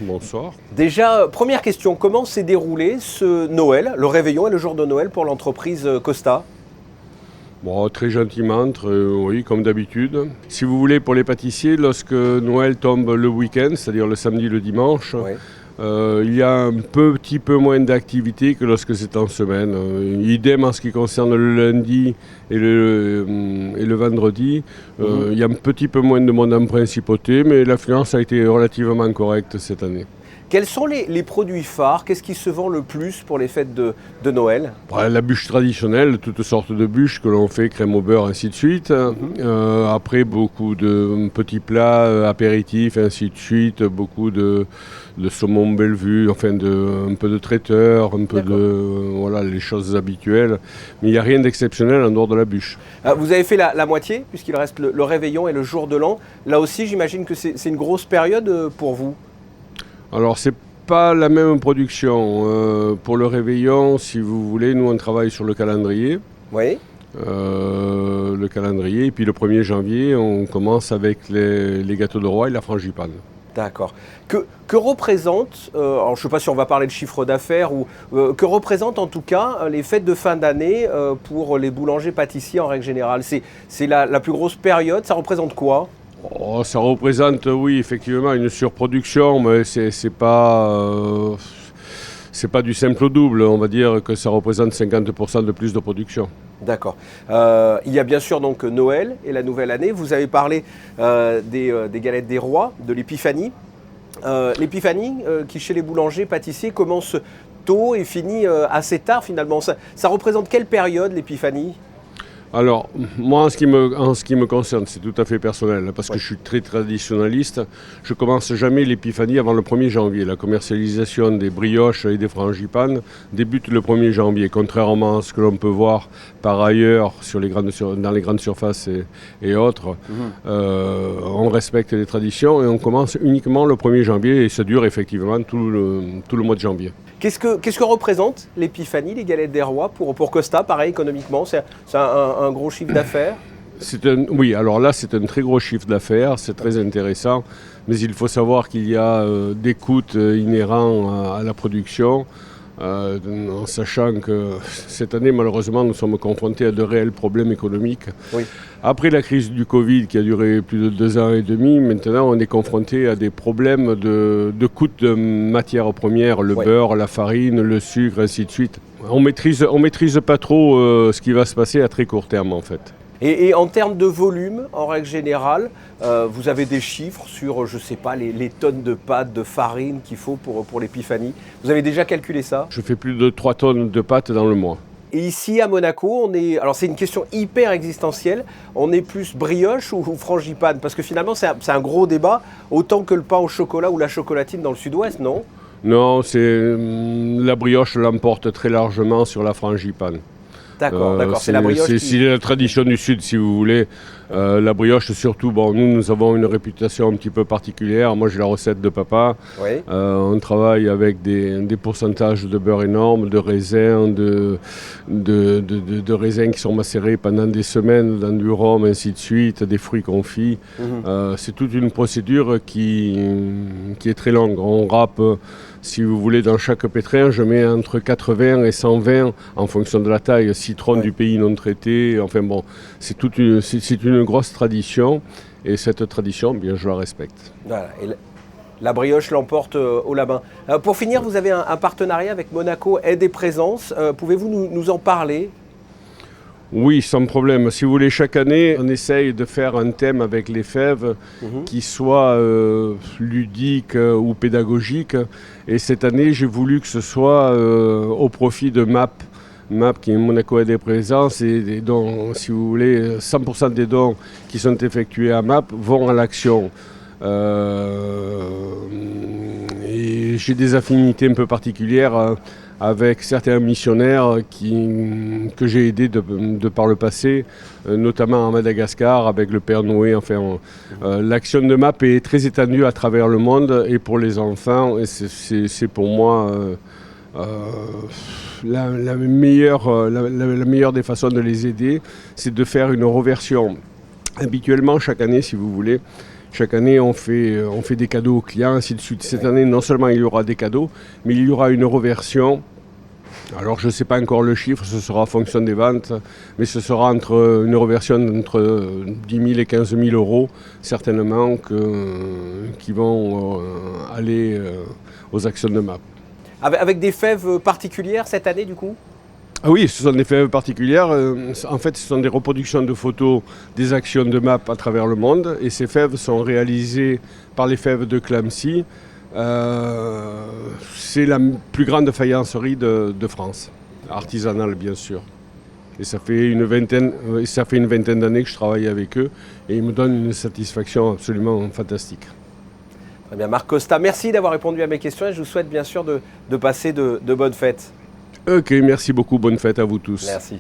bonsoir. Déjà, première question, comment s'est déroulé ce Noël, le réveillon et le jour de Noël pour l'entreprise Costa? Bon, très gentiment, oui, comme d'habitude. Si vous voulez, pour les pâtissiers, lorsque Noël tombe le week-end, c'est-à-dire le samedi, le dimanche, Oui. il y a un petit peu moins d'activité que lorsque c'est en semaine. Idem en ce qui concerne le lundi et le vendredi. Il y a un petit peu moins de monde en principauté, mais l'affluence a été relativement correcte cette année. Quels sont les produits phares? Qu'est-ce qui se vend le plus pour les fêtes de Noël? La bûche traditionnelle, toutes sortes de bûches que l'on fait, crème au beurre, ainsi de suite. Après, beaucoup de petits plats, apéritifs, ainsi de suite. Beaucoup de saumon Bellevue, enfin un peu de traiteur, un peu voilà, les choses habituelles. Mais il n'y a rien d'exceptionnel en dehors de la bûche. Vous avez fait la moitié, puisqu'il reste le réveillon et le jour de l'an. Là aussi, j'imagine que c'est une grosse période pour vous. Alors, c'est pas la même production. Pour le réveillon, si vous voulez, nous on travaille sur le calendrier. Oui. Le calendrier, et puis le 1er janvier, on commence avec les gâteaux de roi et la frangipane. D'accord. Que représente, alors je ne sais pas si on va parler de chiffre d'affaires, ou que représente en tout cas les fêtes de fin d'année pour les boulangers-pâtissiers en règle générale? C'est la plus grosse période, ça représente quoi? Ça représente, oui, effectivement, une surproduction, mais c'est pas du simple au double. On va dire que ça représente 50% de plus de production. D'accord. Il y a bien sûr donc Noël et la nouvelle année. Vous avez parlé des galettes des rois, de l'épiphanie. L'épiphanie qui chez les boulangers, pâtissiers, commence tôt et finit assez tard finalement. Ça représente quelle période l'épiphanie? Alors, moi, en ce qui me concerne, c'est tout à fait personnel, parce que je suis très traditionnaliste. Je commence jamais l'épiphanie avant le 1er janvier. La commercialisation des brioches et des frangipanes débute le 1er janvier, contrairement à ce que l'on peut voir par ailleurs dans les grandes surfaces et autres. On respecte les traditions et on commence uniquement le 1er janvier et ça dure effectivement tout le mois de janvier. Qu'est-ce que représente l'épiphanie, les galettes des rois pour Costa, pareil, économiquement? C'est un gros chiffre d'affaires? Oui, alors là, c'est un très gros chiffre d'affaires, c'est très intéressant, mais il faut savoir qu'il y a des coûts inhérents à la production, en sachant que cette année, malheureusement, nous sommes confrontés à de réels problèmes économiques. Oui. Après la crise du Covid qui a duré plus de 2 ans et demi, maintenant on est confronté à des problèmes de coûts de matières premières, le beurre, la farine, le sucre, ainsi de suite. On maîtrise pas trop ce qui va se passer à très court terme en fait. Et en termes de volume, en règle générale, vous avez des chiffres sur, je ne sais pas, les tonnes de pâtes, de farine qu'il faut pour l'épiphanie? Vous avez déjà calculé ça? Je fais plus de 3 tonnes de pâtes dans le mois. Et ici, à Monaco, alors c'est une question hyper existentielle, on est plus brioche ou frangipane? Parce que finalement, c'est un gros débat, autant que le pain au chocolat ou la chocolatine dans le sud-ouest, non? Non, la brioche l'emporte très largement sur la frangipane. D'accord, c'est la brioche c'est la tradition du Sud, si vous voulez. La brioche, surtout, nous avons une réputation un petit peu particulière. Moi, j'ai la recette de papa. Oui. On travaille avec des pourcentages de beurre énormes, de raisins, de raisins qui sont macérés pendant des semaines dans du rhum, ainsi de suite, des fruits confits. C'est toute une procédure qui est très longue. On râpe, si vous voulez, dans chaque pétrin, je mets entre 80 et 120 en fonction de la taille, citron du pays non traité. Enfin bon, c'est une grosse tradition et cette tradition, bien, je la respecte. Voilà. Et la brioche l'emporte au la main. Pour finir, vous avez un partenariat avec Monaco Aide et Présence. Pouvez-vous nous en parler? Oui, sans problème. Si vous voulez, chaque année, on essaye de faire un thème avec les fèves qui soit ludique ou pédagogique. Et cette année, j'ai voulu que ce soit au profit de MAP. MAP qui est Monaco Aide et Présence, et des dons, si vous voulez, 100% des dons qui sont effectués à MAP vont à l'action. Et j'ai des affinités un peu particulières avec certains missionnaires que j'ai aidés de par le passé, notamment à Madagascar avec le Père Noé. Enfin, l'action de MAP est très étendue à travers le monde et pour les enfants, et c'est pour moi la meilleure des façons de les aider, c'est de faire une reversion. Habituellement, chaque année, si vous voulez, Chaque année, on fait des cadeaux aux clients, ainsi de suite. Cette année, non seulement il y aura des cadeaux, mais il y aura une reversion. Alors je ne sais pas encore le chiffre, ce sera en fonction des ventes, mais ce sera une reversion entre 10 000 et 15 000 euros, certainement, qui vont aller aux actions de MAP. Avec des fèves particulières cette année du coup? Ah oui, ce sont des fèves particulières. En fait, ce sont des reproductions de photos des actions de MAP à travers le monde. Et ces fèves sont réalisées par les fèves de Clamecy. C'est la plus grande faïencerie de France, artisanale bien sûr. Et ça fait une vingtaine d'années que je travaille avec eux et ils me donnent une satisfaction absolument fantastique. Très bien, Marc Costa, merci d'avoir répondu à mes questions et je vous souhaite bien sûr de passer de bonnes fêtes. Ok, merci beaucoup, bonne fête à vous tous. Merci.